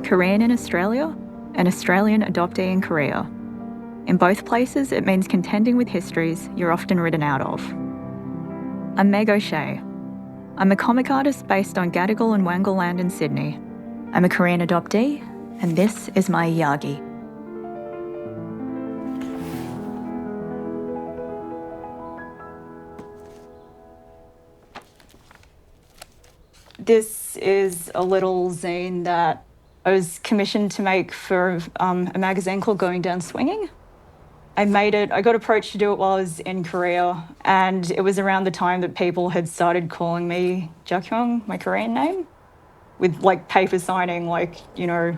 Korean in Australia, an Australian adoptee in Korea. In both places, it means contending with histories you're often written out of. I'm Meg O'Shea. I'm a comic artist based on Gadigal and Wangal land in Sydney. I'm a Korean adoptee, and this is my IYAGI. This is a little zine that I was commissioned to make for a magazine called Going Down Swinging. I got approached to do it while I was in Korea, and it was around the time that people had started calling me Jakyung, my Korean name, with like paper signing, like, you know,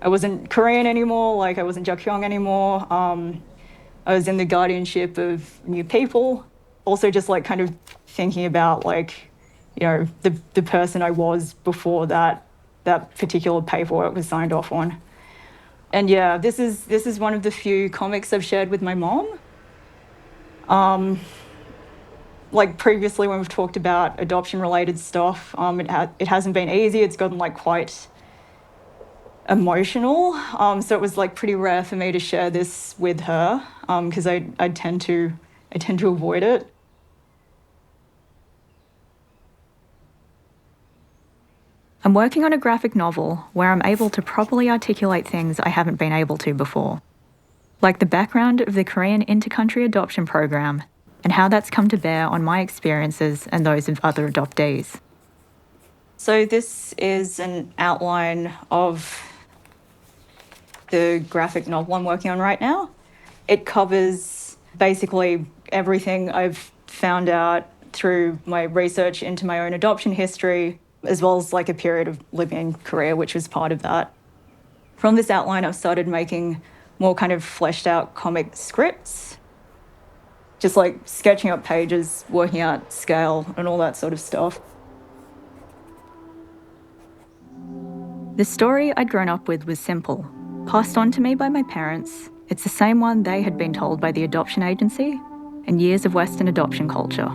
I wasn't Korean anymore, like I wasn't Jakyung anymore. I was in the guardianship of new people. Also just like kind of thinking about like, you know, the person I was before that particular paperwork was signed off on. And yeah, this is one of the few comics I've shared with my mom. Like previously when we've talked about adoption-related stuff, it hasn't been easy. It's gotten like quite emotional. So it was like pretty rare for me to share this with her because I tend to avoid it. I'm working on a graphic novel where I'm able to properly articulate things I haven't been able to before, like the background of the Korean inter-country adoption program and how that's come to bear on my experiences and those of other adoptees. So this is an outline of the graphic novel I'm working on right now. It covers basically everything I've found out through my research into my own adoption history, as well as like a period of living in Korea, which was part of that. From this outline, I've started making more kind of fleshed out comic scripts, just like sketching up pages, working out scale and all that sort of stuff. The story I'd grown up with was simple. Passed on to me by my parents, it's the same one they had been told by the adoption agency and years of Western adoption culture.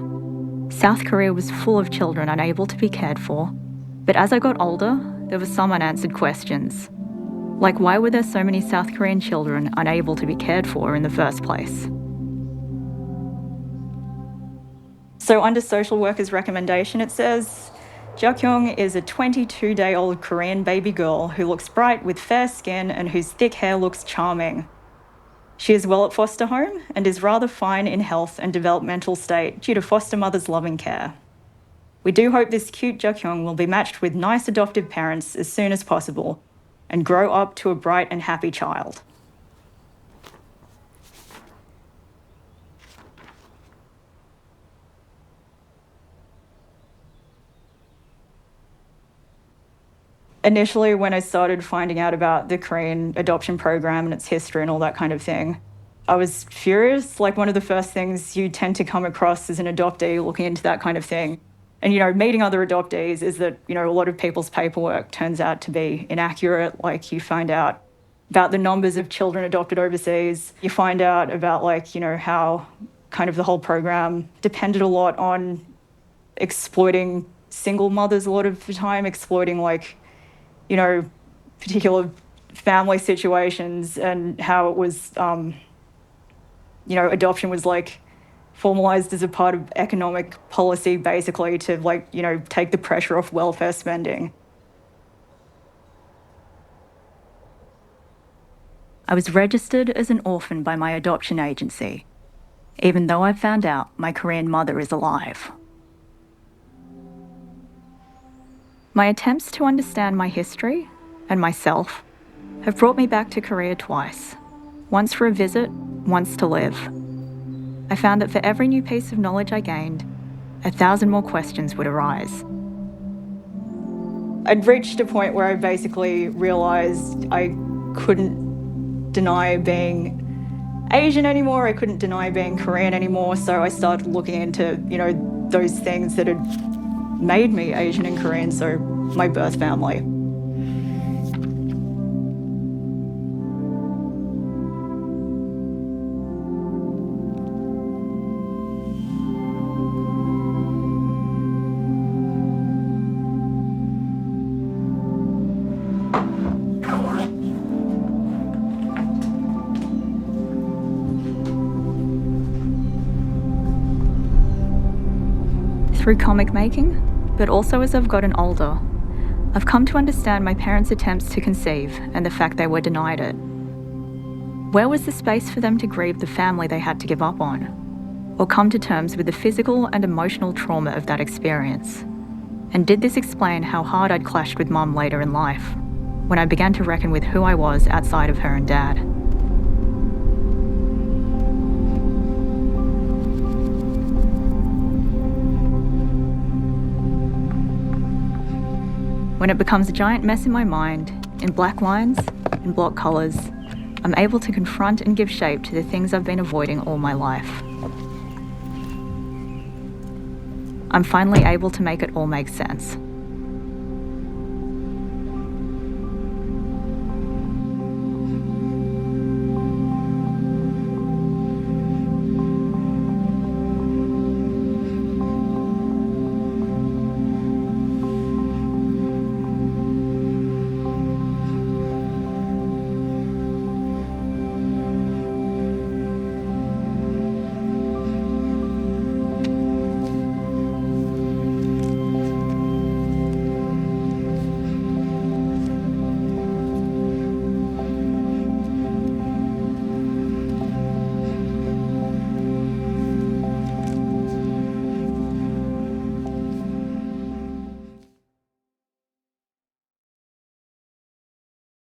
South Korea was full of children unable to be cared for, but as I got older, there were some unanswered questions. Like, why were there so many South Korean children unable to be cared for in the first place? So under social worker's recommendation, it says, Jakyung is a 22-day-old Korean baby girl who looks bright with fair skin and whose thick hair looks charming. She is well at foster home and is rather fine in health and developmental state due to foster mother's loving care. We do hope this cute Jakyung will be matched with nice adoptive parents as soon as possible and grow up to a bright and happy child. Initially, when I started finding out about the Korean adoption program and its history and all that kind of thing, I was furious. Like, one of the first things you tend to come across as an adoptee looking into that kind of thing, and, you know, meeting other adoptees, is that, you know, a lot of people's paperwork turns out to be inaccurate. Like, you find out about the numbers of children adopted overseas. You find out about, like, you know, how kind of the whole program depended a lot on exploiting single mothers a lot of the time, exploiting, like, you know, particular family situations, and how it was, you know, adoption was like formalized as a part of economic policy, basically, to, like, you know, take the pressure off welfare spending. I was registered as an orphan by my adoption agency, even though I found out my Korean mother is alive. My attempts to understand my history and myself have brought me back to Korea twice, once for a visit, once to live. I found that for every new piece of knowledge I gained, 1,000 more questions would arise. I'd reached a point where I basically realised I couldn't deny being Asian anymore, I couldn't deny being Korean anymore, so I started looking into, you know, those things that had made me Asian and Korean, so my birth family. through comic making, but also as I've gotten older, I've come to understand my parents' attempts to conceive and the fact they were denied it. Where was the space for them to grieve the family they had to give up on, or come to terms with the physical and emotional trauma of that experience? And did this explain how hard I'd clashed with Mum later in life, when I began to reckon with who I was outside of her and Dad? When it becomes a giant mess in my mind, in black lines, in block colours, I'm able to confront and give shape to the things I've been avoiding all my life. I'm finally able to make it all make sense.